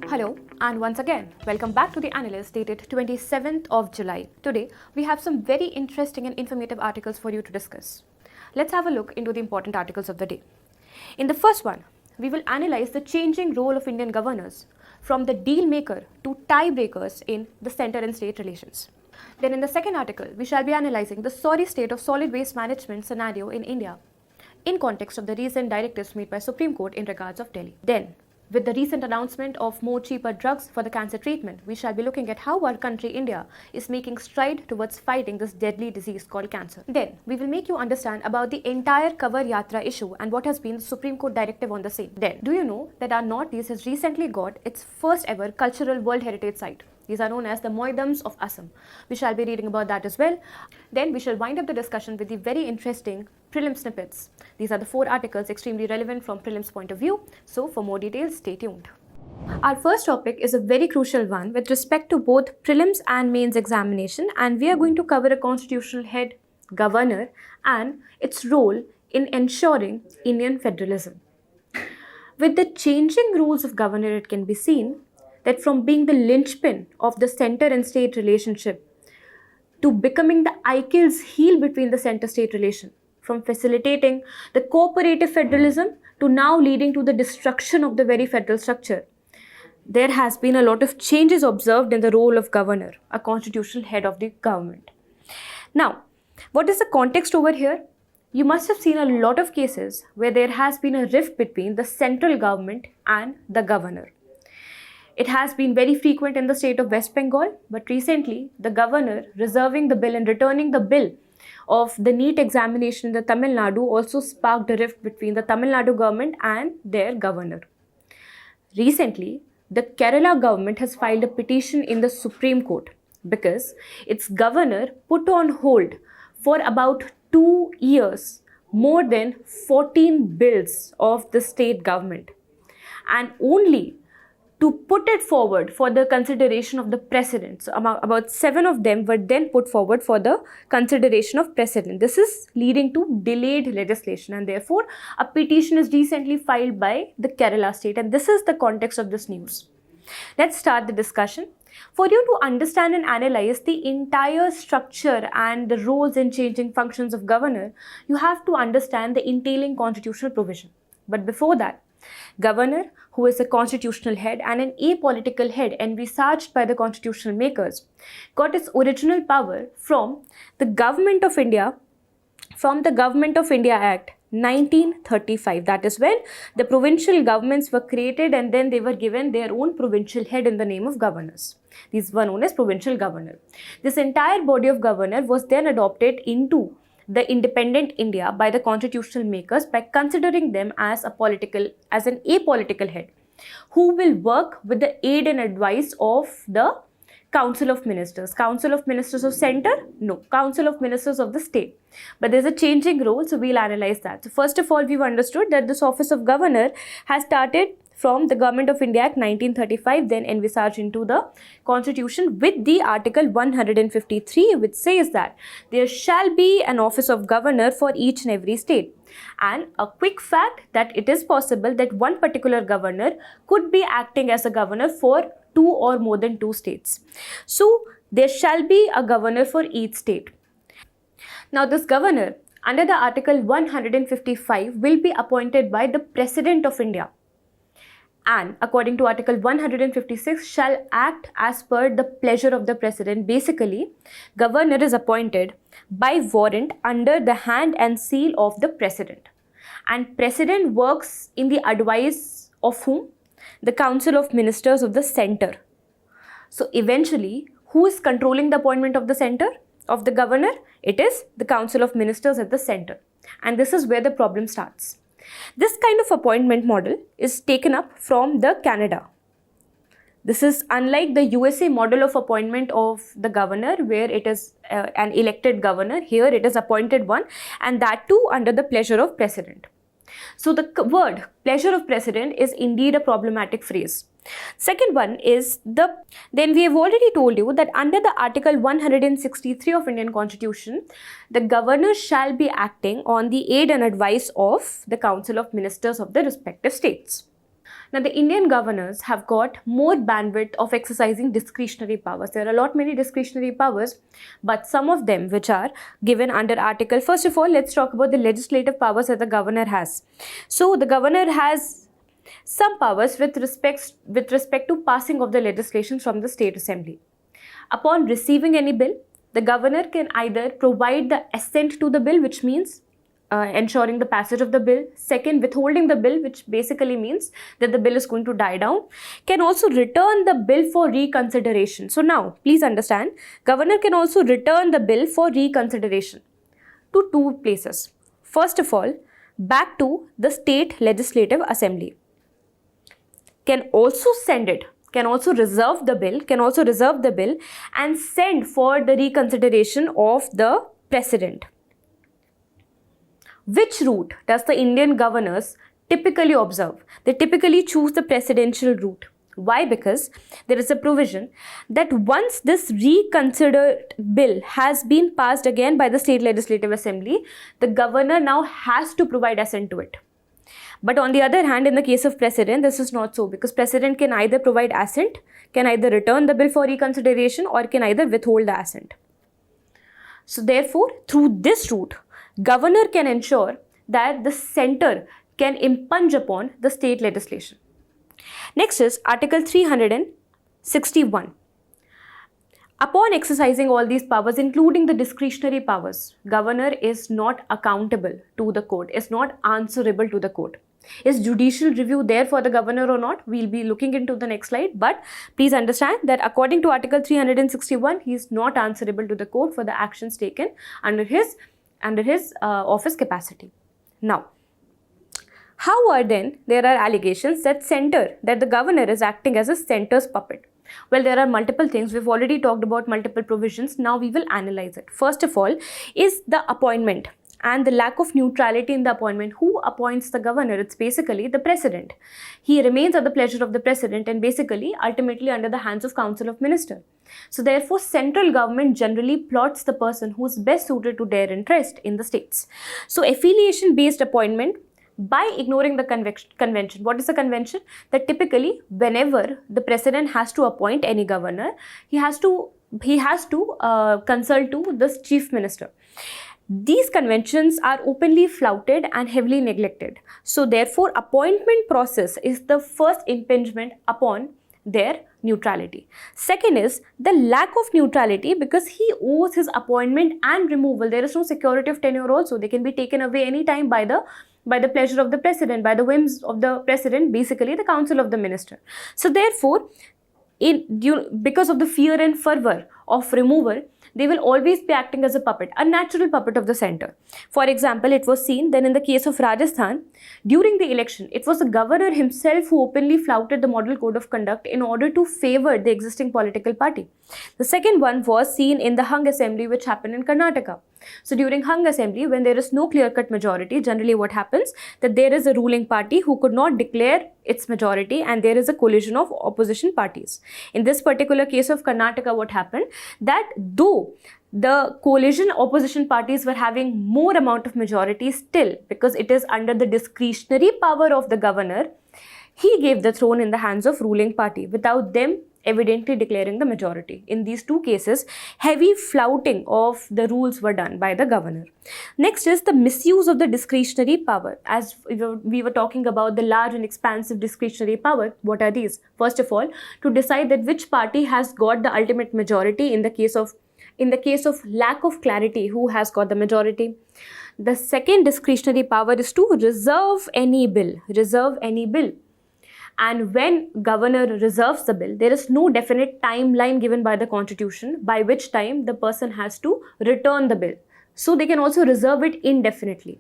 Hello and once again, welcome back to the Analyst dated 27th of July. Today, we have some very interesting and informative articles for you to discuss. Let's have a look into the important articles of the day. In the first one, we will analyze the changing role of Indian governors from the deal maker to tiebreakers in the center and state relations. Then in the second article, we shall be analyzing the sorry state of solid waste management scenario in India in context of the recent directives made by Supreme Court in regards of Delhi. Then, with the recent announcement of more cheaper drugs for the cancer treatment, we shall be looking at how our country, India, is making stride towards fighting this deadly disease called cancer. Then, we will make you understand about the entire Kanwar Yatra issue and what has been the Supreme Court directive on the same. Then, do you know that our Northeast has recently got its first ever cultural World Heritage Site? These are known as the Moidams of Assam. We shall be reading about that as well. Then we shall wind up the discussion with the very interesting Prelims Snippets. These are the 4 articles extremely relevant from Prelims point of view. So for more details, stay tuned. Our first topic is a very crucial one with respect to both Prelims and Mains examination, and we are going to cover a constitutional head, governor, and its role in ensuring Indian federalism. With the changing rules of governor, it can be seen that from being the linchpin of the center and state relationship to becoming the Achilles heel between the center-state relation, from facilitating the cooperative federalism to now leading to the destruction of the very federal structure, there has been a lot of changes observed in the role of governor, a constitutional head of the government. Now, what is the context over here? You must have seen a lot of cases where there has been a rift between the central government and the governor. It has been very frequent in the state of West Bengal, but recently the governor reserving the bill and returning the bill of the NEET examination in the Tamil Nadu also sparked a rift between the Tamil Nadu government and their governor. Recently, the Kerala government has filed a petition in the Supreme Court because its governor put on hold for about 2 years more than 14 bills of the state government, and only to put it forward for the consideration of the president. So about 7 of them were then put forward for the consideration of president. This is leading to delayed legislation, and therefore a petition is recently filed by the Kerala state, and this is the context of this news. Let's start the discussion. For you to understand and analyze the entire structure and the roles and changing functions of governor, you have to understand the entailing constitutional provision. But before that, governor, who is a constitutional head and an apolitical head envisaged by the constitutional makers, got its original power from the Government of India, from the Government of India Act 1935. That is when the provincial governments were created and then they were given their own provincial head in the name of governors. These were known as provincial governor. This entire body of governor was then adopted into the independent India by the constitutional makers by considering them as an apolitical head who will work with the aid and advice of the Council of Ministers. Council of Ministers of Center? No. Council of Ministers of the State. But there's a changing role, so we'll analyze that. So first of all, we've understood that this office of governor has started from the Government of India Act 1935, then envisaged into the Constitution with the Article 153, which says that there shall be an office of governor for each and every state. And a quick fact that it is possible that one particular governor could be acting as a governor for 2 or more than 2 states. So there shall be a governor for each state. Now this governor under the Article 155 will be appointed by the President of India, and according to Article 156 shall act as per the pleasure of the President. Basically, governor is appointed by warrant under the hand and seal of the President, and President works in the advice of whom? The Council of Ministers of the Center. So eventually, who is controlling the appointment of the center, of the governor? It is the Council of Ministers at the center, and this is where the problem starts. This kind of appointment model is taken up from the Canada. This is unlike the USA model of appointment of the governor, where it is an elected governor. Here it is appointed one, and that too under the pleasure of President. So the word pleasure of President is indeed a problematic phrase. Second one is then we have already told you that under the Article 163 of Indian Constitution, the governor shall be acting on the aid and advice of the Council of Ministers of the respective states. Now, the Indian governors have got more bandwidth of exercising discretionary powers. There are a lot many discretionary powers, but some of them which are given under Article. First of all, let's talk about the legislative powers that the governor has. So, the governor has some powers with respect to passing of the legislation from the state assembly. Upon receiving any bill, the governor can either provide the assent to the bill, which means ensuring the passage of the bill. Second, withholding the bill, which basically means that the bill is going to die down. Can also return the bill for reconsideration. So now, please understand, governor can also return the bill for reconsideration to two places. First of all, back to the state legislative assembly. Can also send it, can also reserve the bill and send for the reconsideration of the president. Which route does the Indian governors typically observe? They typically choose the presidential route. Why? Because there is a provision that once this reconsidered bill has been passed again by the state legislative assembly, the governor now has to provide assent to it. But on the other hand, in the case of president, this is not so, because president can either provide assent, can either return the bill for reconsideration, or can either withhold the assent. So therefore, through this route, governor can ensure that the center can impinge upon the state legislation. Next is Article 361. Upon exercising all these powers, including the discretionary powers, governor is not accountable to the court, is not answerable to the court. Is judicial review there for the governor or not? We'll be looking into the next slide, but please understand that according to Article 361, he is not answerable to the court for the actions taken under his office capacity. Now, how are then there are allegations that the governor is acting as a center's puppet? Well, there are multiple things. We've already talked about multiple provisions. Now we will analyze it. First of all is the appointment and the lack of neutrality in the appointment. Who appoints the governor? It's basically the president. He remains at the pleasure of the president and basically ultimately under the hands of Council of Ministers. So therefore, central government generally plots the person who is best suited to their interest in the states. So affiliation-based appointment by ignoring the convention. What is the convention? That typically whenever the president has to appoint any governor, he has to consult to the chief minister. These conventions are openly flouted and heavily neglected. So therefore, appointment process is the first impingement upon their neutrality. Second is the lack of neutrality, because he owes his appointment and removal. There is no security of tenure also. They can be taken away anytime by the pleasure of the president, by the whims of the president, basically the council of the minister. So therefore, because of the fear and fervor of removal, they will always be acting as a puppet, a natural puppet of the center. For example, it was seen then in the case of Rajasthan, during the election, it was the governor himself who openly flouted the model code of conduct in order to favor the existing political party. The second one was seen in the hung assembly, which happened in Karnataka. So during hung assembly, when there is no clear-cut majority, generally what happens, that there is a ruling party who could not declare its majority and there is a coalition of opposition parties. In this particular case of Karnataka, what happened, that though the coalition opposition parties were having more amount of majority, still, because it is under the discretionary power of the governor, he gave the throne in the hands of ruling party without them evidently declaring the majority. In these two cases, heavy flouting of the rules were done by the governor. Next is the misuse of the discretionary power. As we were talking about the large and expansive discretionary power, what are these? First of all, to decide that which party has got the ultimate majority in the case of lack of clarity, who has got the majority. The second discretionary power is to reserve any bill. And when governor reserves the bill, there is no definite timeline given by the constitution by which time the person has to return the bill. So they can also reserve it indefinitely.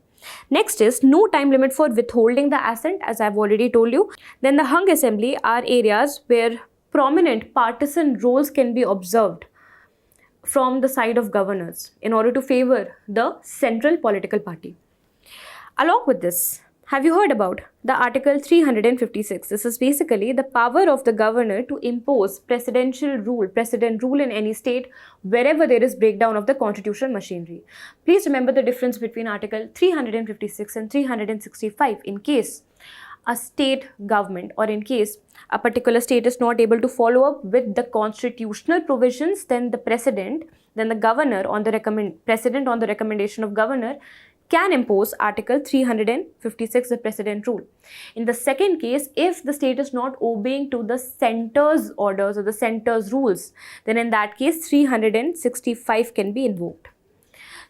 Next is no time limit for withholding the assent, as I've already told you. Then the hung assembly are areas where prominent partisan roles can be observed from the side of governors in order to favor the central political party. Along with this, Have you heard about the Article 356? This is basically the power of the governor to impose president rule in any state wherever there is breakdown of the constitutional machinery. Please remember the difference between Article 356 and 365 in case a state government or in case a particular state is not able to follow up with the constitutional provisions, then the governor on the president on the recommendation of governor can impose Article 356, the President Rule. In the second case, if the state is not obeying to the center's orders or the center's rules, then in that case 365 can be invoked.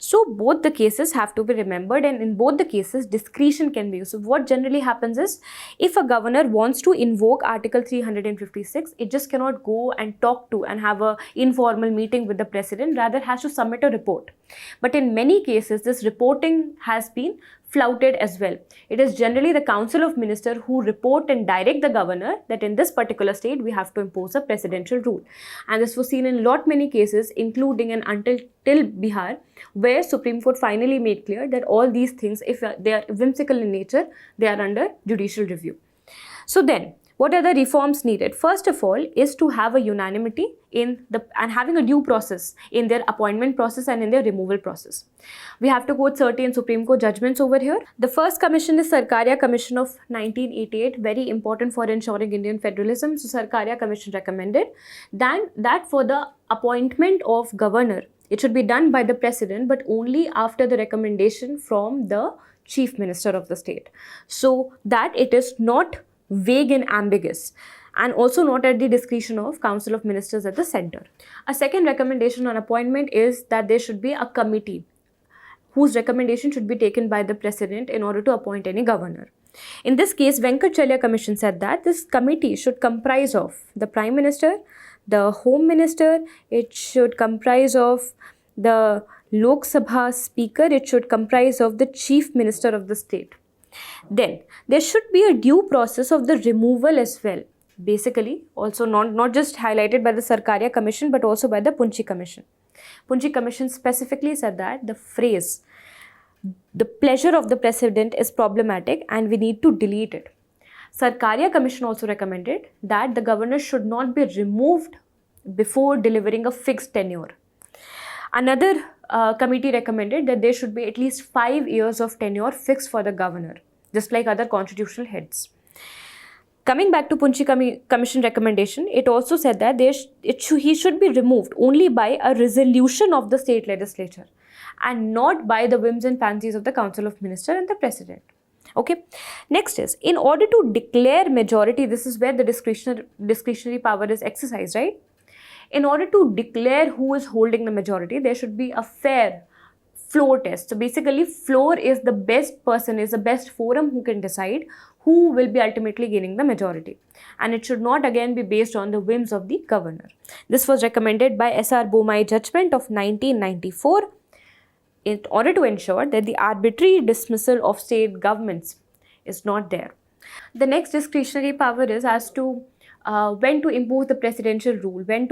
So both the cases have to be remembered, and in both the cases discretion can be used. So what generally happens is, if a governor wants to invoke Article 356, it just cannot go and talk to and have an informal meeting with the president, rather has to submit a report. But in many cases, this reporting has been flouted as well. It is generally the Council of Ministers who report and direct the governor that in this particular state we have to impose a presidential rule. And this was seen in many cases, including till Bihar, where Supreme Court finally made clear that all these things, if they are whimsical in nature, they are under judicial review. So then, what are the reforms needed? First of all is to have a unanimity and having a due process in their appointment process and in their removal process. We have to quote certain Supreme Court judgments over here. The first commission is Sarkaria Commission of 1988, very important for ensuring Indian federalism. So Sarkaria Commission recommended that for the appointment of governor, it should be done by the president, but only after the recommendation from the chief minister of the state, so that it is not vague and ambiguous, and also not at the discretion of Council of Ministers at the center. A second recommendation on appointment is that there should be a committee whose recommendation should be taken by the president in order to appoint any governor. In this case, Venkatacharya Commission said that this committee should comprise of the Prime Minister, the Home Minister, it should comprise of the Lok Sabha Speaker, it should comprise of the Chief Minister of the state. Then there should be a due process of the removal as well. Basically, also not just highlighted by the Sarkaria Commission but also by the Punchi Commission. Punchi Commission specifically said that the phrase, the pleasure of the president, is problematic and we need to delete it. Sarkaria Commission also recommended that the governor should not be removed before delivering a fixed tenure. Another committee recommended that there should be at least 5 years of tenure fixed for the governor, just like other constitutional heads. Coming back to Punchi Commission recommendation, it also said that he should be removed only by a resolution of the state legislature and not by the whims and fancies of the Council of Ministers and the President. Okay. Next is, in order to declare majority, this is where the discretionary power is exercised, right? In order to declare who is holding the majority, there should be a fair floor test. So basically, floor is the best person, is the best forum who can decide who will be ultimately gaining the majority. And it should not again be based on the whims of the governor. This was recommended by S.R. Bomai judgment of 1994 in order to ensure that the arbitrary dismissal of state governments is not there. The next discretionary power is as to when to impose the presidential rule, when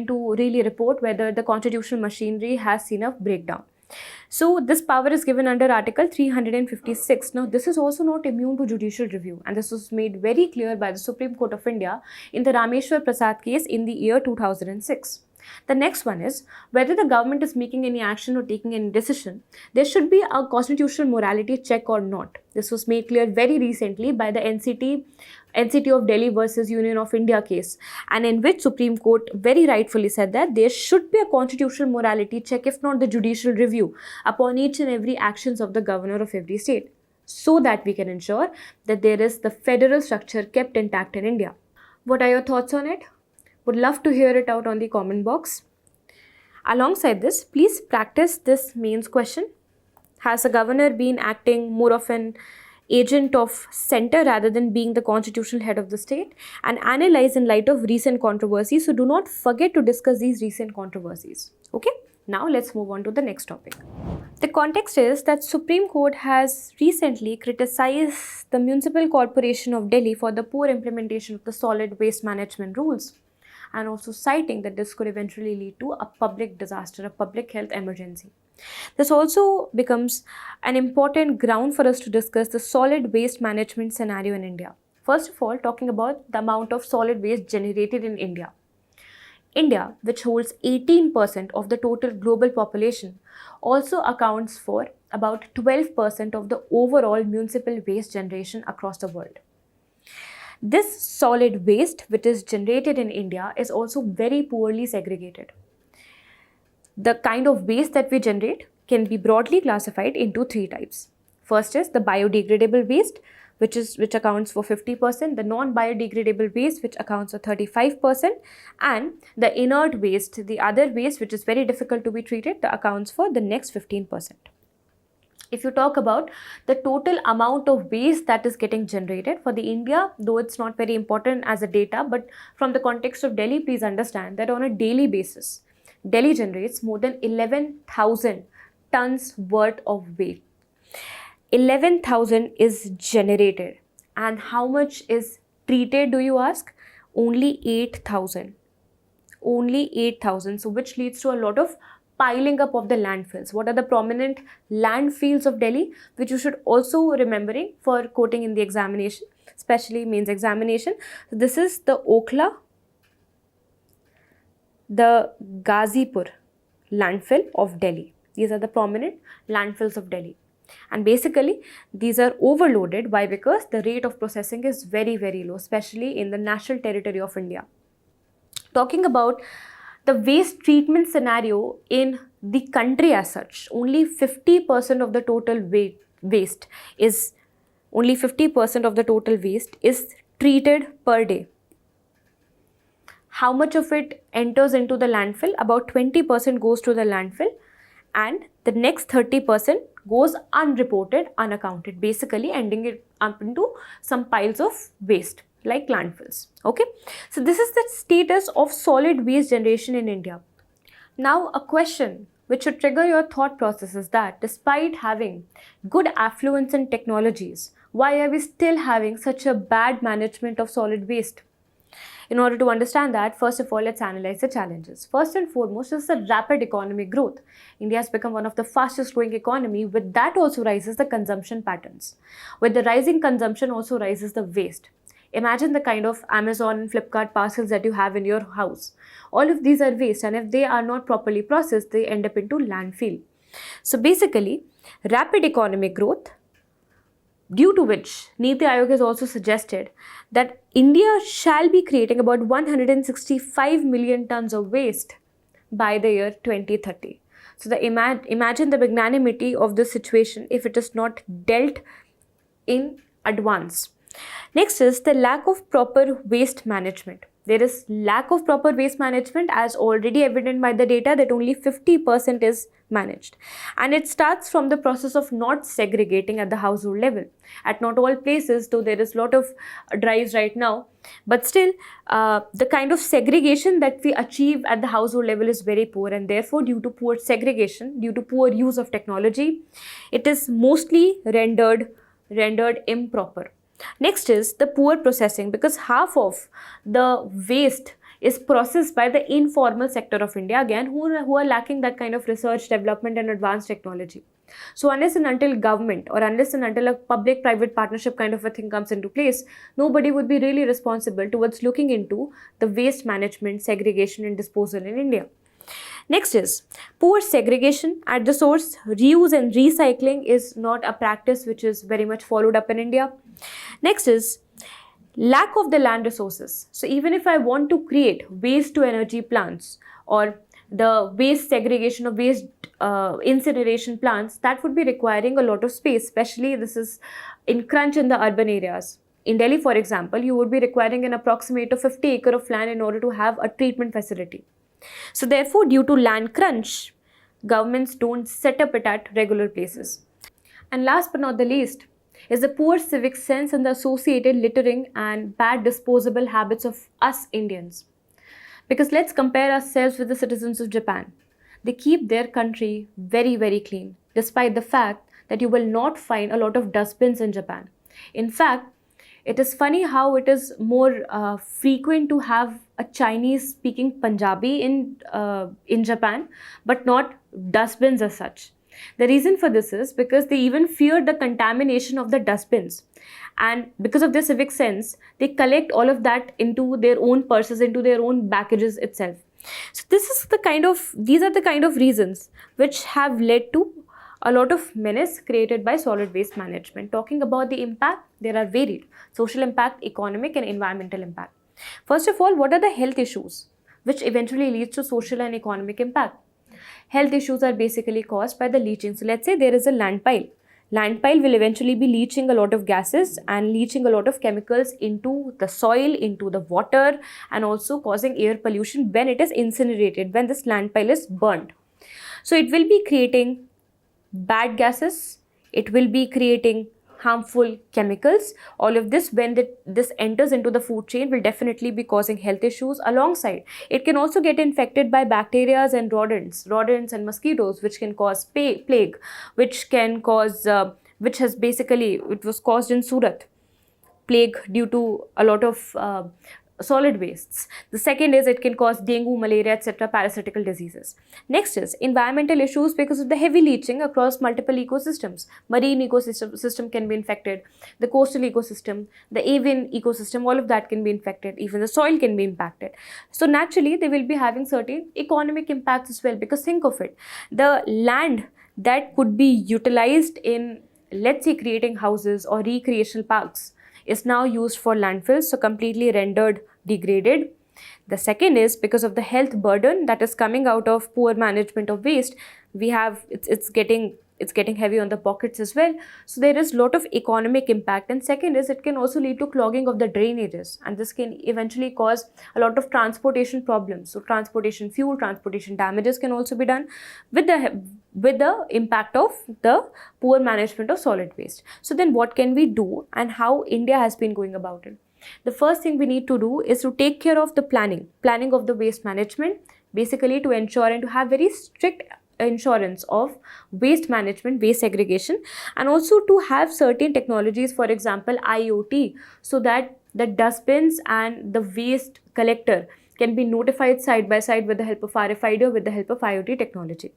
to really report whether the constitutional machinery has seen a breakdown. So this power is given under Article 356. Now this is also not immune to judicial review, and this was made very clear by the Supreme Court of India in the Rameshwar Prasad case in the year 2006. The next one is whether the government is making any action or taking any decision, there should be a constitutional morality check or not. This was made clear very recently by the NCT of Delhi versus Union of India case, and in which Supreme Court very rightfully said that there should be a constitutional morality check, if not the judicial review, upon each and every actions of the governor of every state, so that we can ensure that there is the federal structure kept intact in India. What are your thoughts on it? Would love to hear it out on the comment box. Alongside this, please practice this mains question. Has the governor been acting more of an agent of center rather than being the constitutional head of the state? And analyze in light of recent controversies. So do not forget to discuss these recent controversies. Okay, now let's move on to the next topic. The context is that Supreme Court has recently criticized the Municipal Corporation of Delhi for the poor implementation of the solid waste management rules, and also citing that this could eventually lead to a public disaster, a public health emergency. This also becomes an important ground for us to discuss the solid waste management scenario in India. First of all, talking about the amount of solid waste generated in India. India, which holds 18% of the total global population, also accounts for about 12% of the overall municipal waste generation across the world. This solid waste, which is generated in India, is also very poorly segregated. The kind of waste that we generate can be broadly classified into three types. First is the biodegradable waste, which accounts for 50%, the non-biodegradable waste, which accounts for 35%, and the inert waste, the other waste which is very difficult to be treated, that accounts for the next 15%. If you talk about the total amount of waste that is getting generated for the India, though it's not very important as a data, but from the context of Delhi, please understand that on a daily basis, Delhi generates more than 11,000 tons worth of waste. 11,000 is generated. And how much is treated, do you ask? Only 8,000. Only 8,000. So which leads to a lot of piling up of the landfills. What are the prominent landfills of Delhi, which you should also remembering for quoting in the examination, especially mains examination. So this is the Okhla, the Ghazipur landfill of Delhi. These are the prominent landfills of Delhi. And basically, these are overloaded. Why? Because the rate of processing is very, very low, especially in the national territory of India. Talking about the waste treatment scenario in the country as such, only 50% of the total waste is treated per day. How much of it enters into the landfill? About 20% goes to the landfill, and the next 30% goes unreported, unaccounted, basically ending it up into some piles of waste like landfills. Okay, so this is the status of solid waste generation in India. Now, a question which should trigger your thought process is that despite having good affluence and technologies, why are we still having such a bad management of solid waste? In order to understand that, first of all, let's analyze the challenges. First and foremost is the rapid economic growth. India has become one of the fastest growing economy. With that also rises the consumption patterns. With the rising consumption also rises the waste. Imagine the kind of Amazon and Flipkart parcels that you have in your house. All of these are waste, and if they are not properly processed, they end up into landfill. So basically, rapid economic growth, due to which Niti Aayog has also suggested that India shall be creating about 165 million tons of waste by the year 2030. So imagine the magnanimity of this situation if it is not dealt in advance. Next is the lack of proper waste management. There is lack of proper waste management as already evident by the data that only 50% is managed. And it starts from the process of not segregating at the household level. At not all places, though there is a lot of drives right now, but still the kind of segregation that we achieve at the household level is very poor, and therefore due to poor segregation, due to poor use of technology, it is mostly rendered improper. Next is the poor processing, because half of the waste is processed by the informal sector of India, again, who are lacking that kind of research, development and advanced technology. So unless and until government or unless and until a public-private partnership kind of a thing comes into place, nobody would be really responsible towards looking into the waste management, segregation and disposal in India. Next is poor segregation at the source. Reuse and recycling is not a practice which is very much followed up in India. Next is lack of the land resources. So even if I want to create waste to energy plants or the waste segregation of waste incineration plants, that would be requiring a lot of space, especially this is in crunch in the urban areas. In Delhi, for example, you would be requiring an approximate of 50 acre of land in order to have a treatment facility. So therefore, due to land crunch, governments don't set up it at regular places. And last but not the least is the poor civic sense and the associated littering and bad disposable habits of us Indians. Because let's compare ourselves with the citizens of Japan. They keep their country very, very clean, despite the fact that you will not find a lot of dustbins in Japan. In fact, it is funny how it is more frequent to have a Chinese speaking Punjabi in Japan, but not dustbins as such. The reason for this is because they even fear the contamination of the dustbins. And because of their civic sense, they collect all of that into their own purses, into their own packages itself. So these are the kind of reasons which have led to a lot of menace created by solid waste management. Talking about the impact, there are varied: social impact, economic and environmental impact. First of all, what are the health issues which eventually leads to social and economic impact? Health issues are basically caused by the leaching. So let's say there is a land pile. Land pile will eventually be leaching a lot of gases and leaching a lot of chemicals into the soil, into the water, and also causing air pollution when it is incinerated, when this land pile is burnt. So it will be creating bad gases, it will be creating harmful chemicals. All of this, when this enters into the food chain, will definitely be causing health issues. Alongside, it can also get infected by bacteria and rodents and mosquitoes, which can cause plague, which can cause it was caused in Surat, plague due to a lot of solid wastes. The second is it can cause dengue, malaria, etc., parasitical diseases. Next is environmental issues because of the heavy leaching across multiple ecosystems. Marine ecosystem can be infected, the coastal ecosystem, the avian ecosystem, all of that can be infected, even the soil can be impacted. So naturally, they will be having certain economic impacts as well, because think of it, the land that could be utilized in, let's say, creating houses or recreational parks is now used for landfills, so completely rendered degraded. The second is because of the health burden that is coming out of poor management of waste. It's getting heavy on the pockets as well. So there is a lot of economic impact. And second is it can also lead to clogging of the drainages, and this can eventually cause a lot of transportation problems. So transportation fuel, transportation damages can also be done with the impact of the poor management of solid waste. So then what can we do, and how India has been going about it? The first thing we need to do is to take care of the planning of the waste management, basically to ensure and to have very strict insurance of waste management, waste segregation, and also to have certain technologies, for example IoT, so that the dustbins and the waste collector can be notified side by side with the help of RFID or with the help of IoT technology.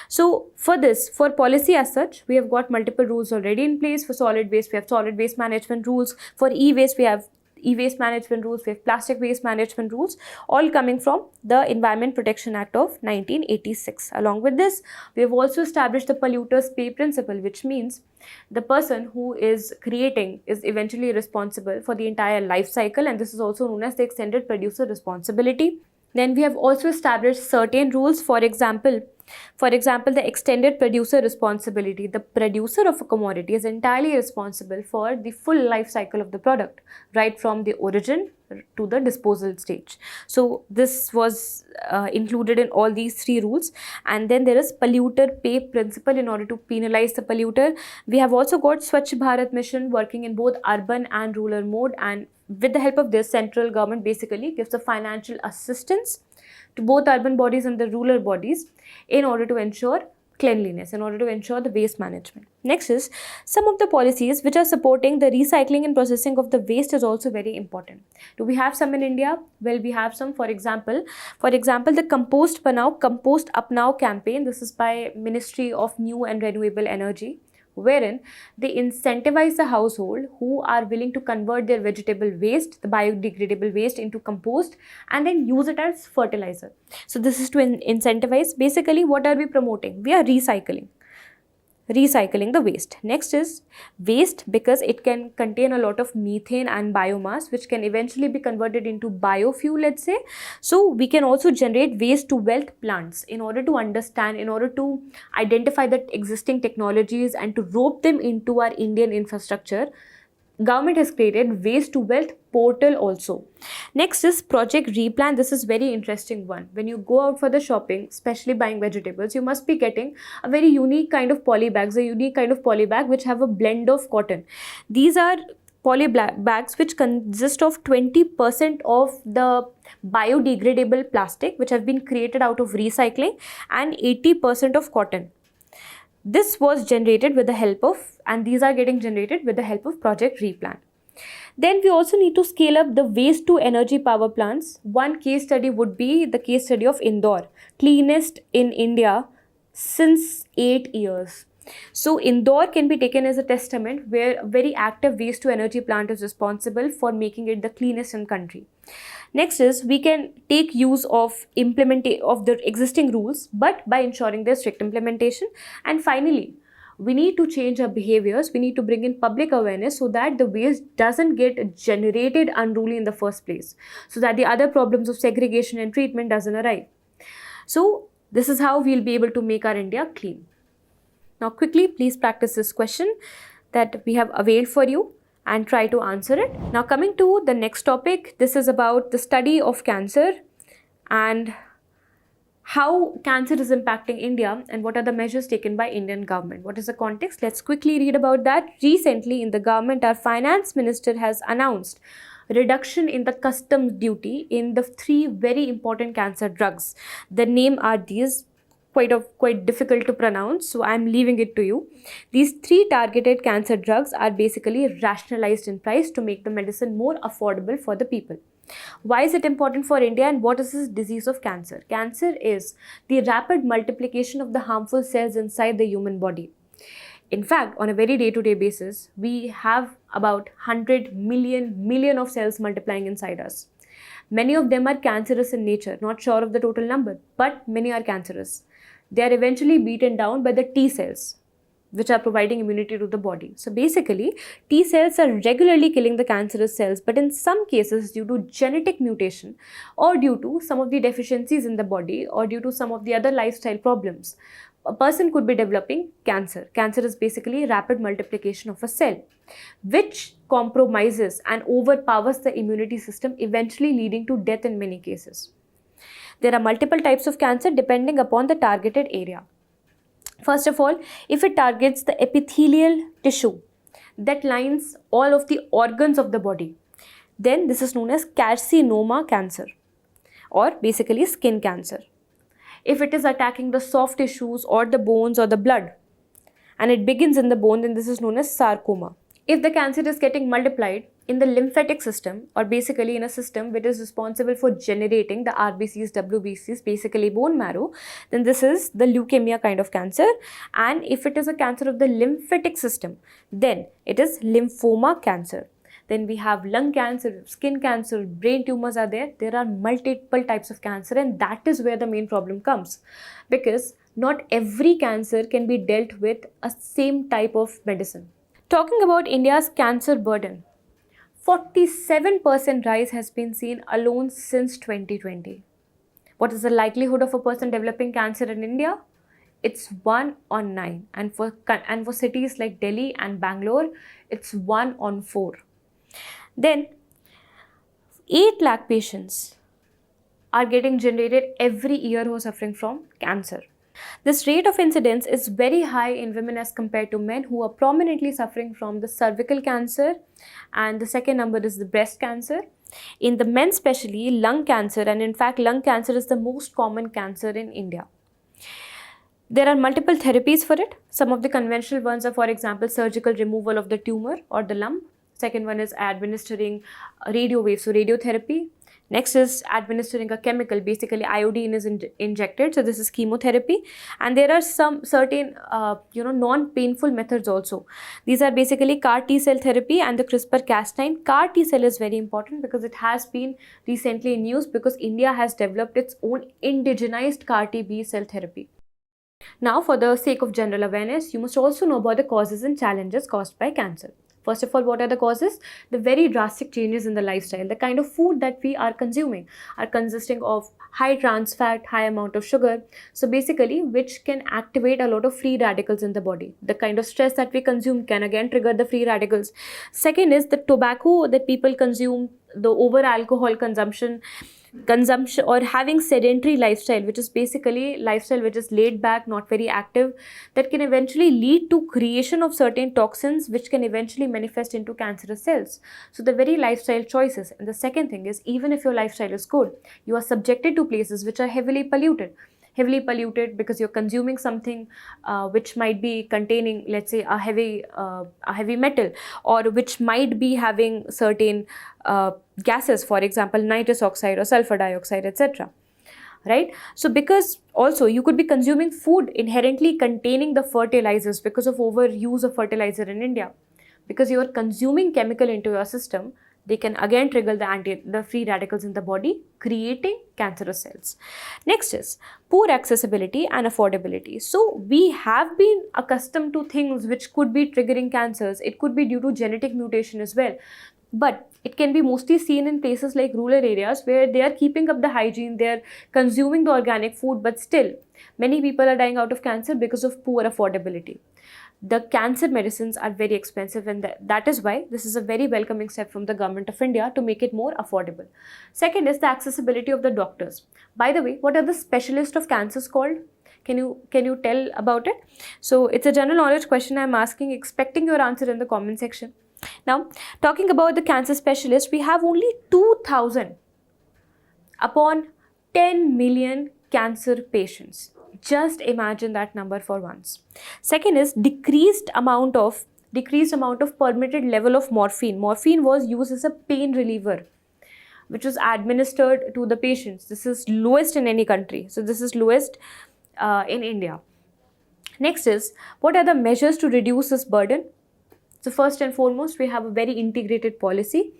So for policy as such, we have got multiple rules already in place. For solid waste, we have solid waste management rules. For e-waste, we have e-waste management rules, we have plastic waste management rules, all coming from the Environment Protection Act of 1986. Along with this, we have also established the polluters pay principle, which means the person who is creating is eventually responsible for the entire life cycle, and this is also known as the extended producer responsibility. Then we have also established certain rules. For example, the extended producer responsibility. The producer of a commodity is entirely responsible for the full life cycle of the product, right from the origin to the disposal stage. So this was included in all these three rules. And then there is polluter pay principle in order to penalize the polluter. We have also got Swachh Bharat mission working in both urban and rural mode, and with the help of this, central government basically gives the financial assistance to both urban bodies and the rural bodies in order to ensure cleanliness, in order to ensure the waste management. Next is some of the policies which are supporting the recycling and processing of the waste is also very important. Do we have some in India? Well, we have some. For example, the Compost Banao, Compost Apnao campaign. This is by Ministry of New and Renewable Energy, wherein they incentivize the household who are willing to convert their vegetable waste, the biodegradable waste, into compost and then use it as fertilizer. So this is to incentivize. Basically, what are we promoting? We are recycling the waste. Next is waste, because it can contain a lot of methane and biomass, which can eventually be converted into biofuel, let's say. So we can also generate waste to wealth plants in order to identify the existing technologies and to rope them into our Indian infrastructure. Government has created waste to wealth portal also. Next is Project Replan. This is very interesting one. When you go out for the shopping, especially buying vegetables, you must be getting a very unique kind of poly bags, which have a blend of cotton. These are poly bags which consist of 20% of the biodegradable plastic which have been created out of recycling and 80% of cotton. This was generated with the help of, and these are getting generated with the help of Project Replan. Then we also need to scale up the waste to energy power plants. One case study would be the case study of Indore, cleanest in India since 8 years. So Indore can be taken as a testament where a very active waste to energy plant is responsible for making it the cleanest in the country. Next is we can take use of of the existing rules, but by ensuring their strict implementation. And finally, we need to change our behaviors. We need to bring in public awareness so that the waste doesn't get generated unruly in the first place, so that the other problems of segregation and treatment doesn't arise. So this is how we'll be able to make our India clean. Now quickly, please practice this question that we have availed for you and try to answer it. Now coming to the next topic, this is about the study of cancer and how cancer is impacting India and what are the measures taken by Indian government. What is the context? Let's quickly read about that. Recently in the government, our finance minister has announced reduction in the customs duty in the 3 very important cancer drugs. The name are these, quite difficult to pronounce, so I'm leaving it to you. These 3 targeted cancer drugs are basically rationalized in price to make the medicine more affordable for the people. Why is it important for India and what is this disease of cancer? Cancer is the rapid multiplication of the harmful cells inside the human body. In fact, on a very day-to-day basis, we have about 100 million of cells multiplying inside us. Many of them are cancerous in nature, not sure of the total number, but many are cancerous. They are eventually beaten down by the T cells, which are providing immunity to the body. So basically, T cells are regularly killing the cancerous cells, but in some cases, due to genetic mutation or due to some of the deficiencies in the body or due to some of the other lifestyle problems, a person could be developing cancer. Cancer is basically rapid multiplication of a cell, which compromises and overpowers the immunity system, eventually leading to death in many cases. There are multiple types of cancer depending upon the targeted area. First of all, if it targets the epithelial tissue that lines all of the organs of the body, then this is known as carcinoma cancer or basically skin cancer. If it is attacking the soft tissues or the bones or the blood and it begins in the bone, then this is known as sarcoma. If the cancer is getting multiplied in the lymphatic system or basically in a system which is responsible for generating the RBCs, WBCs, basically bone marrow, then this is the leukemia kind of cancer. And if it is a cancer of the lymphatic system, then it is lymphoma cancer. Then we have lung cancer, skin cancer, brain tumors are there. There are multiple types of cancer, and that is where the main problem comes, because not every cancer can be dealt with a same type of medicine. Talking about India's cancer burden, 47% rise has been seen alone since 2020. What is the likelihood of a person developing cancer in India? It's 1 on 9, and for cities like Delhi and Bangalore, it's 1 on 4. Then 8 lakh patients are getting generated every year who are suffering from cancer. This rate of incidence is very high in women as compared to men, who are prominently suffering from the cervical cancer, and the second number is the breast cancer. In the men especially, lung cancer, and in fact lung cancer is the most common cancer in India. There are multiple therapies for it. Some of the conventional ones are, for example, surgical removal of the tumor or the lump. Second one is administering radio waves, so radiotherapy. Next is administering a chemical, basically iodine is injected, so this is chemotherapy. And there are some certain non-painful methods also. These are basically CAR T cell therapy and the CRISPR-Cas9. CAR T cell is very important because it has been recently in news because India has developed its own indigenized CAR T B cell therapy. Now, for the sake of general awareness, you must also know about the causes and challenges caused by cancer. First of all, what are the causes? The very drastic changes in the lifestyle. The kind of food that we are consuming are consisting of high trans fat, high amount of sugar. So basically, which can activate a lot of free radicals in the body. The kind of stress that we consume can again trigger the free radicals. Second is the tobacco that people consume, the over alcohol consumption or having sedentary lifestyle, which is basically lifestyle which is laid back, not very active, that can eventually lead to creation of certain toxins which can eventually manifest into cancerous cells. So the very lifestyle choices. And the second thing is, even if your lifestyle is good, you are subjected to places which are heavily polluted because you're consuming something which might be containing, let's say, a heavy metal, or which might be having certain gases, for example nitrous oxide or sulfur dioxide, etc. right? So because also you could be consuming food inherently containing the fertilizers because of overuse of fertilizer in India. Because you are consuming chemical into your system, they can again trigger the free radicals in the body, creating cancerous cells. Next is poor accessibility and affordability. So we have been accustomed to things which could be triggering cancers. It could be due to genetic mutation as well. But it can be mostly seen in places like rural areas where they are keeping up the hygiene, they are consuming the organic food, but still many people are dying out of cancer because of poor affordability. The cancer medicines are very expensive, and that is why this is a very welcoming step from the government of India to make it more affordable. Second is the accessibility of the doctors. By the way, what are the specialists of cancers called? Can you tell about it? So it's a general knowledge question I'm asking, expecting your answer in the comment section. Now, talking about the cancer specialists, we have only 2,000 upon 10 million cancer patients. Just imagine that number for once. Second is decreased amount of permitted level of morphine. Morphine was used as a pain reliever, which was administered to the patients. This is lowest in any country. So this is lowest in India. Next is, what are the measures to reduce this burden? So first and foremost, we have a very integrated policy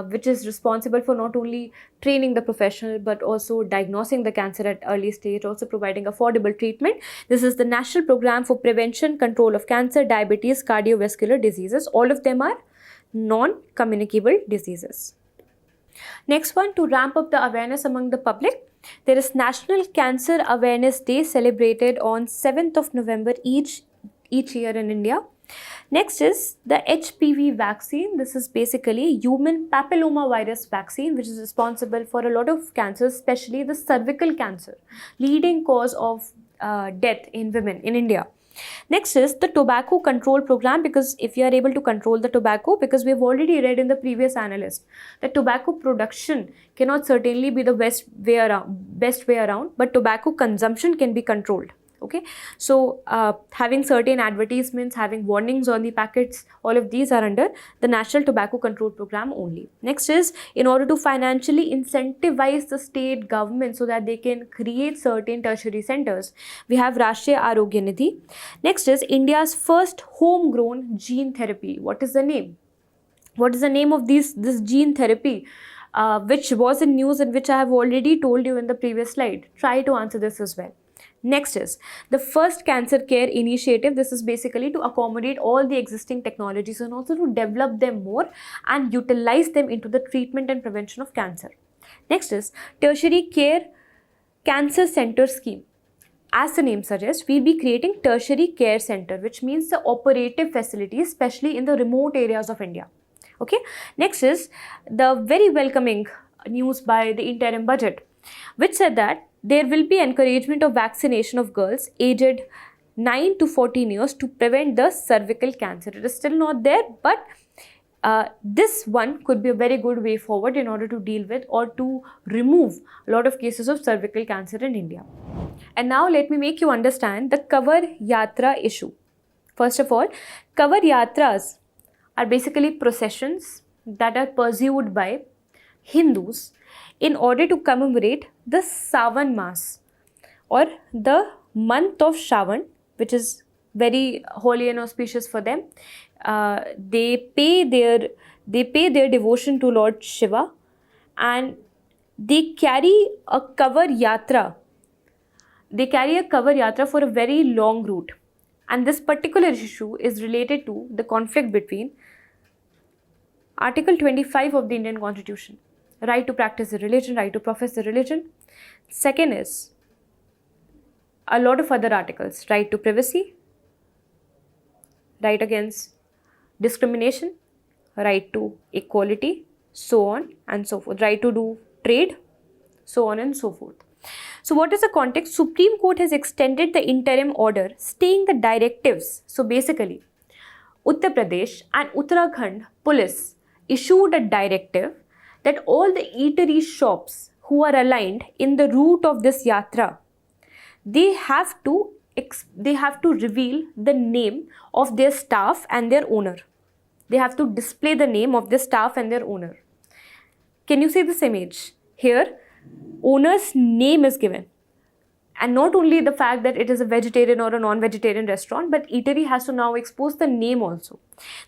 which is responsible for not only training the professional but also diagnosing the cancer at early stage, also providing affordable treatment. This is the National Program for Prevention, Control of Cancer, Diabetes, Cardiovascular Diseases. All of them are non-communicable diseases. Next one, to ramp up the awareness among the public, there is National Cancer Awareness Day celebrated on 7th of November each year in India. Next is the HPV vaccine. This is basically human papilloma virus vaccine, which is responsible for a lot of cancers, especially the cervical cancer, leading cause of death in women in India. Next is the tobacco control program, because if you are able to control the tobacco, because we have already read in the previous analyst that tobacco production cannot certainly be the best way around, but tobacco consumption can be controlled. Okay, so having certain advertisements, having warnings on the packets, all of these are under the National Tobacco Control Program only. Next is, in order to financially incentivize the state government so that they can create certain tertiary centers, we have Rashtriya Arogya Nidhi. Next is India's first homegrown gene therapy. What is the name? What is the name of this gene therapy? Which was in news and which I have already told you in the previous slide. Try to answer this as well. Next is the first cancer care initiative. This is basically to accommodate all the existing technologies and also to develop them more and utilize them into the treatment and prevention of cancer. Next is tertiary care cancer center scheme. As the name suggests, we'll be creating tertiary care center, which means the operative facilities, especially in the remote areas of India. Okay. Next is the very welcoming news by the interim budget, which said that there will be encouragement of vaccination of girls aged 9 to 14 years to prevent the cervical cancer. It is still not there, but this one could be a very good way forward in order to deal with or to remove a lot of cases of cervical cancer in India. And now let me make you understand the Cover Yatra issue. First of all, Cover Yatras are basically processions that are pursued by Hindus in order to commemorate the Sawan Mass or the month of Shravan, which is very holy and auspicious for them. They pay their devotion to Lord Shiva, and they carry a cover yatra. They carry a cover yatra for a very long route, and this particular issue is related to the conflict between Article 25 of the Indian Constitution. Right to practice the religion, right to profess the religion. Second is a lot of other articles, right to privacy, right against discrimination, right to equality, so on and so forth, right to do trade, so on and so forth. So what is the context? Supreme Court has extended the interim order staying the directives. So basically, Uttar Pradesh and Uttarakhand police issued a directive that all the eatery shops who are aligned in the route of this yatra, they have to reveal the name of their staff and their owner. They have to display the name of the staff and their owner. Can you see this image? Here, owner's name is given. And not only the fact that it is a vegetarian or a non-vegetarian restaurant, but eatery has to now expose the name also.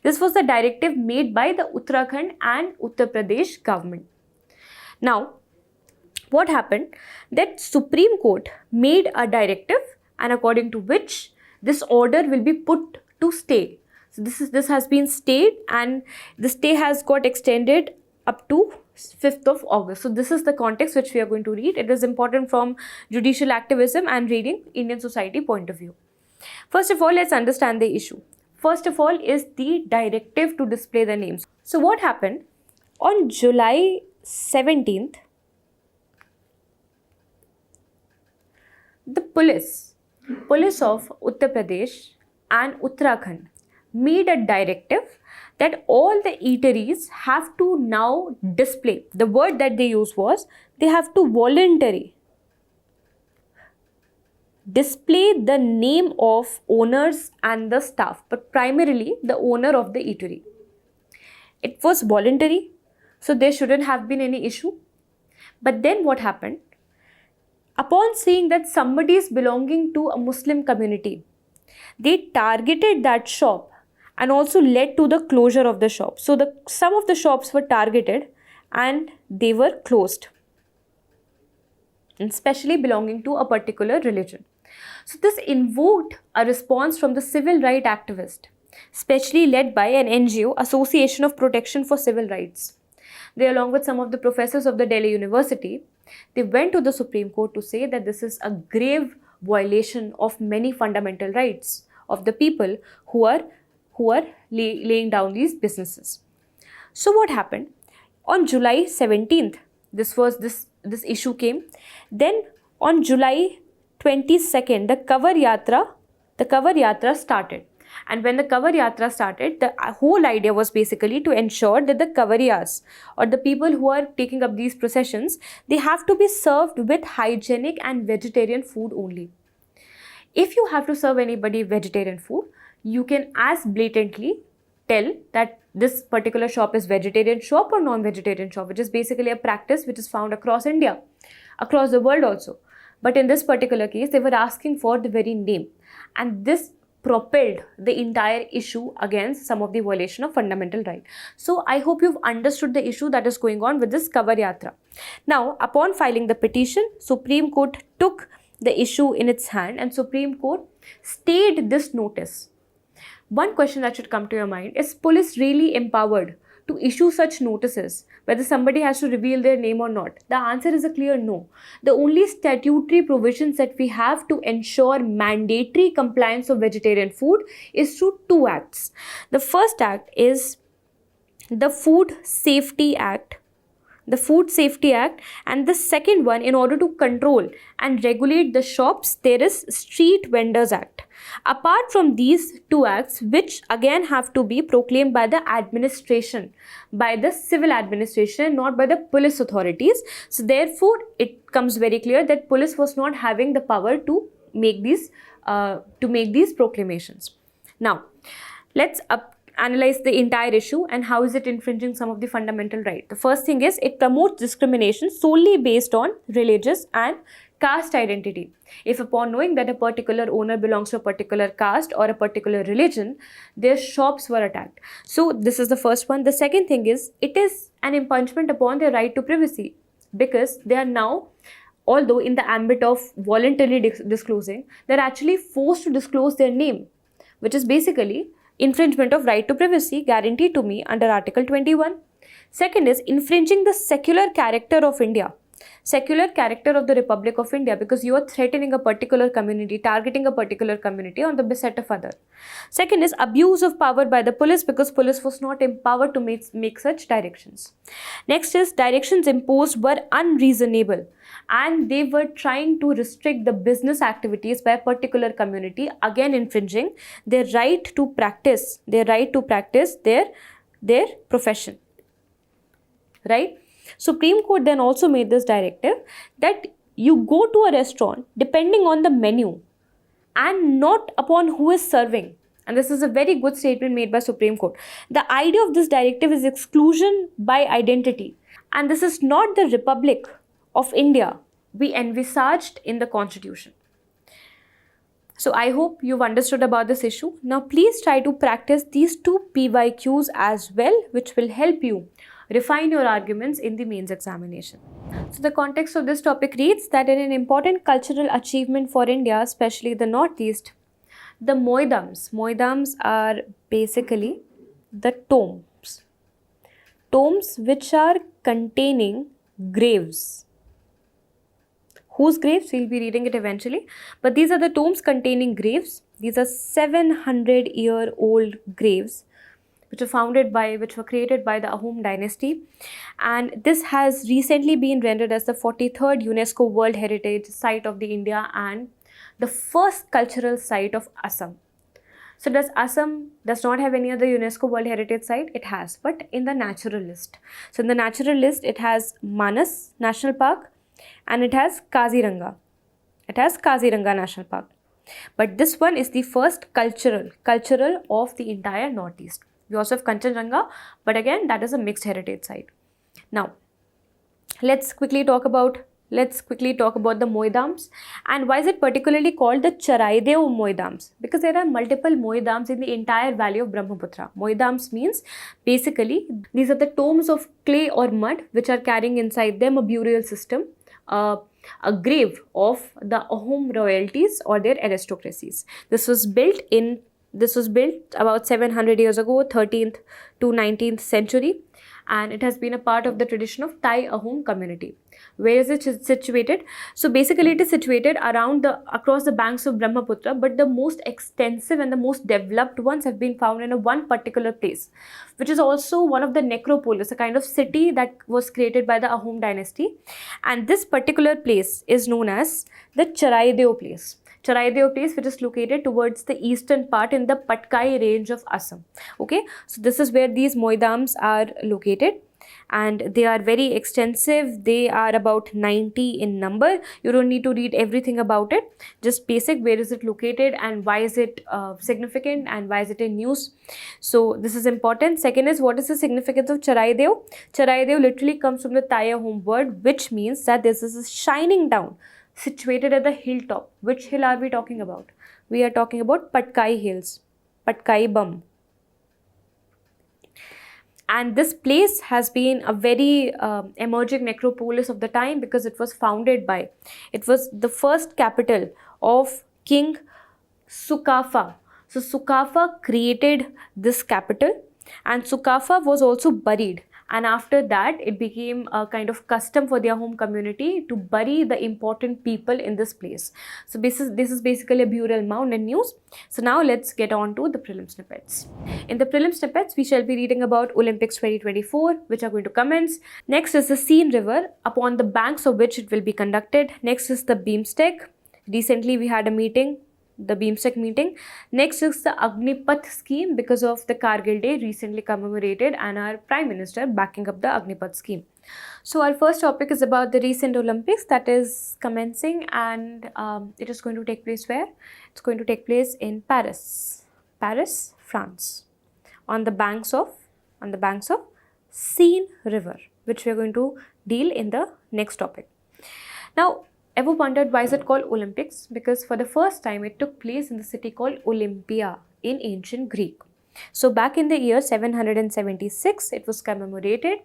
This was the directive made by the Uttarakhand and Uttar Pradesh government. Now, what happened? That Supreme Court made a directive, and according to which this order will be put to stay. So this has been stayed, and the stay has got extended up to 5th of August. So this is the context which we are going to read. It is important from judicial activism and reading Indian society point of view. First of all, let's understand the issue. First of all is the directive to display the names. So what happened? On July 17th, the police of Uttar Pradesh and Uttarakhand made a directive that all the eateries have to now display. The word that they used was, they have to voluntarily display the name of owners and the staff, but primarily the owner of the eatery. It was voluntary, so there shouldn't have been any issue. But then what happened? Upon seeing that somebody is belonging to a Muslim community, they targeted that shop and also led to the closure of the shop. So some of the shops were targeted and they were closed, especially belonging to a particular religion. So this invoked a response from the civil rights activist, especially led by an NGO, Association of Protection for Civil Rights. They, along with some of the professors of the Delhi University, they went to the Supreme Court to say that this is a grave violation of many fundamental rights of the people who are laying down these businesses. So what happened? On July 17th, this issue came. Then on July 22nd, the Kanwar Yatra started. And when the Kanwar Yatra started, the whole idea was basically to ensure that the Kanwariyas, or the people who are taking up these processions, they have to be served with hygienic and vegetarian food only. If you have to serve anybody vegetarian food, you can as blatantly tell that this particular shop is vegetarian shop or non-vegetarian shop, which is basically a practice which is found across India, across the world also. But in this particular case, they were asking for the very name, and this propelled the entire issue against some of the violation of fundamental right. So I hope you've understood the issue that is going on with this Kanwar Yatra. Now, upon filing the petition, Supreme Court took the issue in its hand and Supreme Court stayed this notice. One question that should come to your mind is police really empowered to issue such notices, whether somebody has to reveal their name or not? The answer is a clear no. The only statutory provisions that we have to ensure mandatory compliance of vegetarian food is through two acts. The first act is the Food Safety Act. And the second one, in order to control and regulate the shops, there is Street Vendors Act. Apart from these two acts, which again have to be proclaimed by the administration, by the civil administration, not by the police authorities. So therefore, it comes very clear that police was not having the power to make these proclamations. Now, let's analyze the entire issue and how is it infringing some of the fundamental rights. The first thing is it promotes discrimination solely based on religious and caste identity. If upon knowing that a particular owner belongs to a particular caste or a particular religion, their shops were attacked. So this is the first one. The second thing is it is an impingement upon their right to privacy, because they are now, although in the ambit of voluntarily disclosing, they're actually forced to disclose their name, which is basically infringement of right to privacy guaranteed to me under Article 21. Second is infringing the secular character of India, secular character of the Republic of India, because you are threatening a particular community, targeting a particular community on the beset of other. Second is abuse of power by the police, because police was not empowered to make such directions. Next is directions imposed were unreasonable and they were trying to restrict the business activities by a particular community, again infringing their right to practice their profession, right? Supreme Court then also made this directive that you go to a restaurant depending on the menu and not upon who is serving. And this is a very good statement made by Supreme Court. The idea of this directive is exclusion by identity. And this is not the Republic of India be envisaged in the constitution? So I hope you've understood about this issue. Now please try to practice these two PYQs as well, which will help you refine your arguments in the mains examination. So the context of this topic reads that in an important cultural achievement for India, especially the Northeast, the Moidams are basically the tombs which are containing graves. Whose graves? We'll be reading it eventually. But these are the tombs containing graves. These are 700-year-old graves which were created by the Ahom dynasty. And this has recently been rendered as the 43rd UNESCO World Heritage Site of the India and the first cultural site of Assam. So does Assam does not have any other UNESCO World Heritage Site? It has, but in the natural list. So in the natural list, it has Manas National Park and it has Kaziranga. It has Kaziranga National Park. But this one is the first cultural of the entire Northeast. We also have Kanchenjunga, but again, that is a mixed heritage site. Now, let's quickly talk about the Moidams. And why is it particularly called the Charaideo Moidams? Because there are multiple Moidams in the entire valley of Brahmaputra. Moidams means basically these are the tombs of clay or mud which are carrying inside them a burial system, a grave of the Ahom royalties or their aristocracies. This was built about 700 years ago, 13th to 19th century, and it has been a part of the tradition of Thai Ahom community. Where is it situated? So basically it is situated across the banks of Brahmaputra, but the most extensive and the most developed ones have been found in one particular place, which is also one of the necropolis, a kind of city that was created by the Ahom dynasty. And this particular place is known as the Charaideo place. Charaideo place, which is located towards the eastern part in the Patkai range of Assam. Okay, so this is where these Moidams are located and they are very extensive. They are about 90 in number. You don't need to read everything about it, just basic, where is it located and why is it significant and why is it in news. So this is important. Second is, what is the significance of Charaideo? Charaideo literally comes from the Thai Ahom word, which means that this is a shining down situated at the hilltop. Which hill are we talking about? We are talking about Patkai Hills, Patkai Bum. And this place has been a very emerging necropolis of the time because it was the first capital of King Sukafa. So Sukafa created this capital and Sukafa was also buried. And after that, it became a kind of custom for their home community to bury the important people in this place. So this is basically a burial mound and news. So now let's get on to the prelim snippets. In the prelim snippets, we shall be reading about Olympics 2024, which are going to commence. Next is the Seine River, upon the banks of which it will be conducted. Next is the BeamStech. Recently, we had a meeting, the BeamStech meeting. Next is the Agnipath scheme because of the Kargil Day recently commemorated and our Prime Minister backing up the Agnipath scheme. So our first topic is about the recent Olympics that is commencing and it is going to take place where? It's going to take place in Paris, France, on the banks of Seine River, which we are going to deal in the next topic. Now, ever wondered why is it called Olympics? Because for the first time it took place in the city called Olympia in ancient Greek. So back in the year 776 it was commemorated,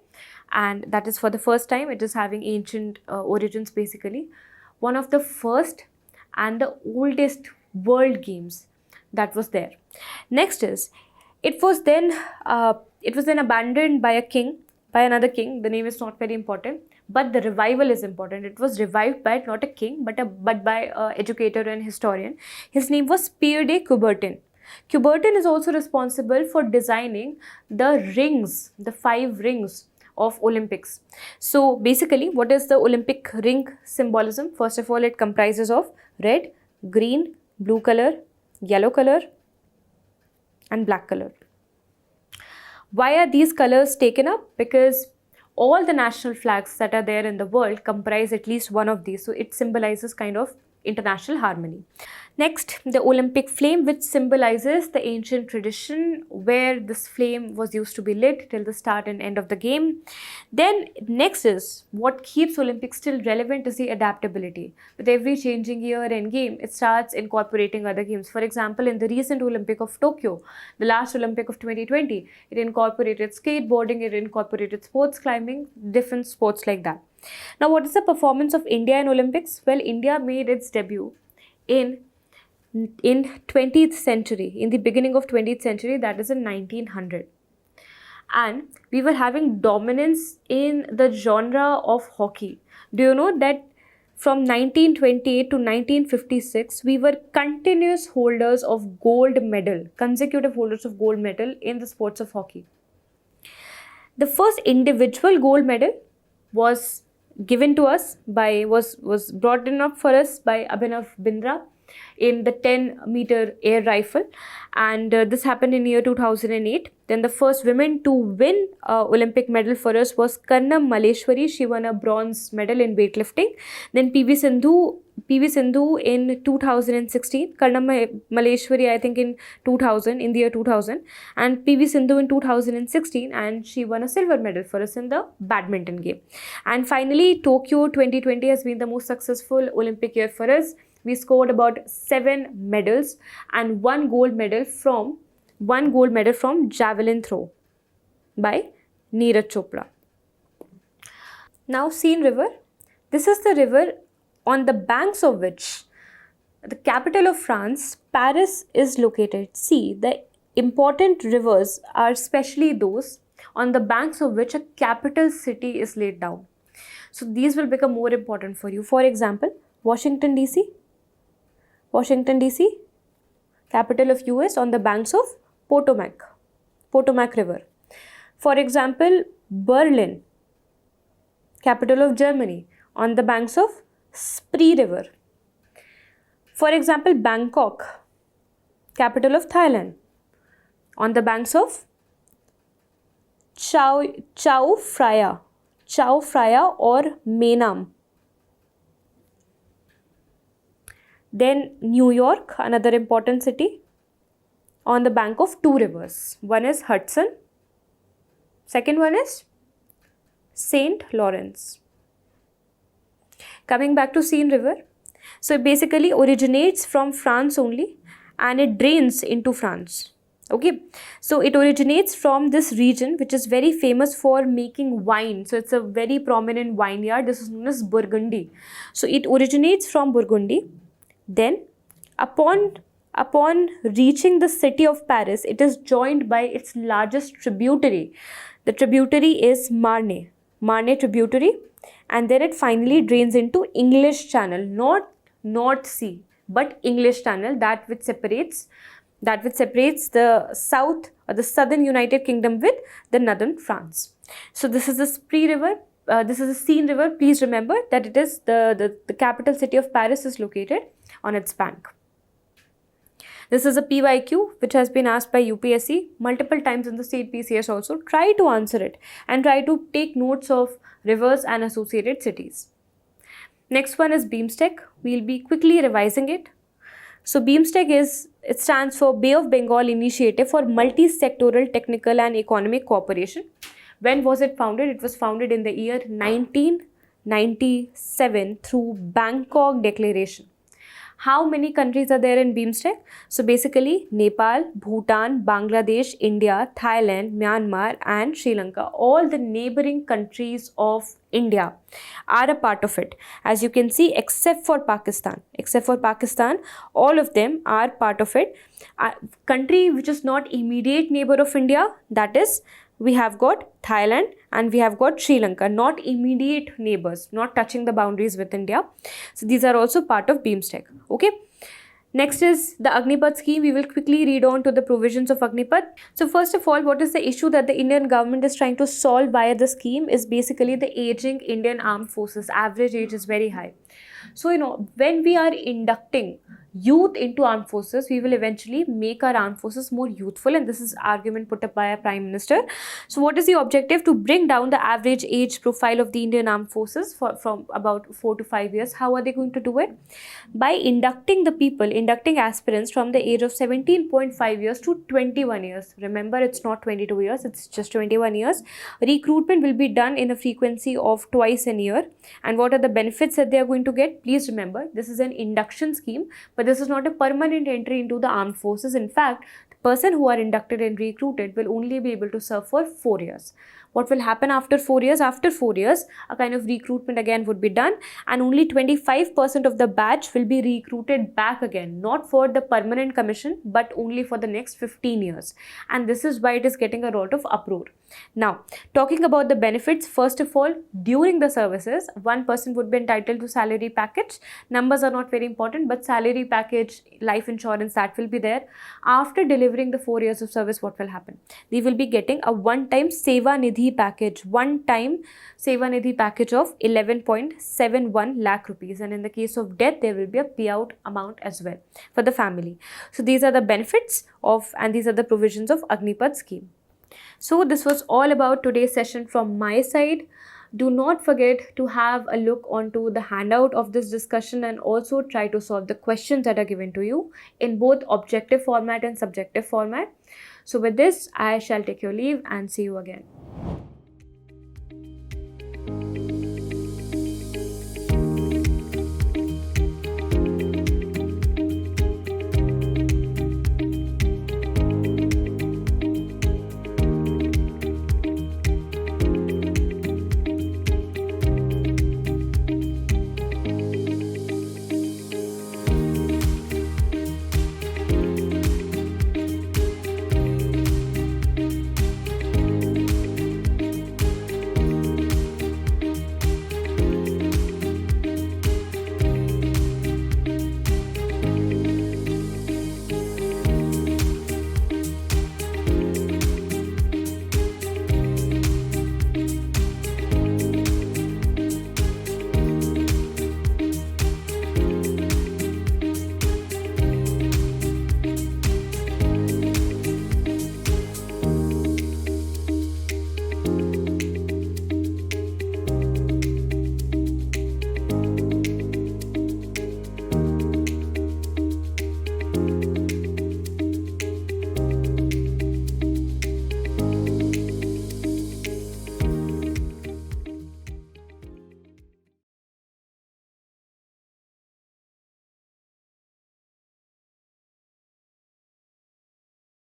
and that is for the first time. It is having ancient origins basically. One of the first and the oldest world games that was there. Next is, it was then abandoned by another king. The name is not very important, but the revival is important. It was revived by not a king, but by an educator and historian. His name was Pierre de Coubertin. Coubertin is also responsible for designing the rings, the 5 rings of Olympics. So basically, what is the Olympic ring symbolism? First of all, it comprises of red, green, blue color, yellow color, and black color. Why are these colors taken up? Because all the national flags that are there in the world comprise at least one of these. So it symbolizes kind of international harmony. Next, the Olympic flame, which symbolizes the ancient tradition where this flame was used to be lit till the start and end of the game. Then next is what keeps Olympics still relevant is the adaptability. With every changing year and game, it starts incorporating other games. For example, in the recent Olympic of Tokyo, the last Olympic of 2020, it incorporated skateboarding, it incorporated sports climbing, different sports like that. Now, what is the performance of India in Olympics? Well, India made its debut in 20th century, in the beginning of 20th century, that is in 1900. And we were having dominance in the genre of hockey. Do you know that from 1928 to 1956, we were continuous holders of gold medal, consecutive holders of gold medal in the sports of hockey. The first individual gold medal was given to us by, was brought in up for us by Abhinav Bindra in the 10-meter air rifle, and this happened in year 2008. Then the first woman to win Olympic medal for us was Karnam Malleshwari. She won a bronze medal in weightlifting. Then PV Sindhu in 2016, Karnam Malleshwari I think in the year 2000, and PV Sindhu in 2016, and she won a silver medal for us in the badminton game. And finally, Tokyo 2020 has been the most successful Olympic year for us. We scored about 7 medals and one gold medal from javelin throw by Neeraj Chopra. Now, Seine River. This is the river on the banks of which the capital of France, Paris, is located. See, the important rivers are especially those on the banks of which a capital city is laid down. So these will become more important for you. For example, Washington DC, capital of US, on the banks of Potomac River. For example, Berlin, capital of Germany, on the banks of Spree River. For example, Bangkok, capital of Thailand, on the banks of Chao Phraya or Menam. Then New York, another important city, on the bank of 2 rivers. One is Hudson, second one is St. Lawrence. Coming back to Seine River, so it basically originates from France only and it drains into France. Okay, so it originates from this region which is very famous for making wine. So it's a very prominent vineyard. This is known as Burgundy. So it originates from Burgundy. Then upon reaching the city of Paris, it is joined by its largest tributary. The tributary is Marne tributary, and then it finally drains into English Channel, not North Sea, but English Channel, that which separates the south or the southern United Kingdom with the northern France. So this is the Spree River. This is the Seine River. Please remember that it is the capital city of Paris is located on its bank. This is a PYQ which has been asked by UPSC multiple times in the state PCS also. Try to answer it and try to take notes of rivers and associated cities. Next one is BIMSTEC. We'll be quickly revising it. So BIMSTEC stands for Bay of Bengal Initiative for Multi-Sectoral Technical and Economic Cooperation. When was it founded? It was founded in the year 1997 through Bangkok Declaration. How many countries are there in BIMSTEC? So basically Nepal, Bhutan, Bangladesh, India, Thailand, Myanmar and Sri Lanka, all the neighboring countries of India are a part of it. As you can see, except for Pakistan, all of them are part of it. Country which is not immediate neighbor of India, that is, we have got Thailand and we have got Sri Lanka, not immediate neighbors, not touching the boundaries with India. So these are also part of BIMSTEC. Okay. Next is the Agnipath scheme. We will quickly read on to the provisions of Agnipath. So first of all, what is the issue that the Indian government is trying to solve via the scheme is basically the aging Indian armed forces. Average age is very high. So, when we are inducting youth into armed forces, we will eventually make our armed forces more youthful, and this is argument put up by our Prime Minister. So what is the objective? To bring down the average age profile of the Indian armed forces from about 4 to 5 years. How are they going to do it? By inducting aspirants from the age of 17.5 years to 21 years. Remember, it's not 22 years, it's just 21 years. Recruitment will be done in a frequency of twice a year. And what are the benefits that they are going to get? Please remember, this is an induction scheme, but this is not a permanent entry into the armed forces. In fact, the person who are inducted and recruited will only be able to serve for 4 years. What will happen after 4 years? After 4 years, a kind of recruitment again would be done, and only 25% of the batch will be recruited back again, not for the permanent commission, but only for the next 15 years. And this is why it is getting a lot of uproar. Now, talking about the benefits, first of all, during the services, one person would be entitled to salary package. Numbers are not very important, but salary package, life insurance, that will be there. After delivering the 4 years of service, what will happen? They will be getting a one-time Seva Nidhi package, one-time Seva Nidhi package of 11.71 lakh rupees, and in the case of death, there will be a payout amount as well for the family. So these are the benefits of, and these are the provisions of Agnipath scheme. So this was all about today's session from my side. Do not forget to have a look onto the handout of this discussion and also try to solve the questions that are given to you in both objective format and subjective format. So with this, I shall take your leave and see you again.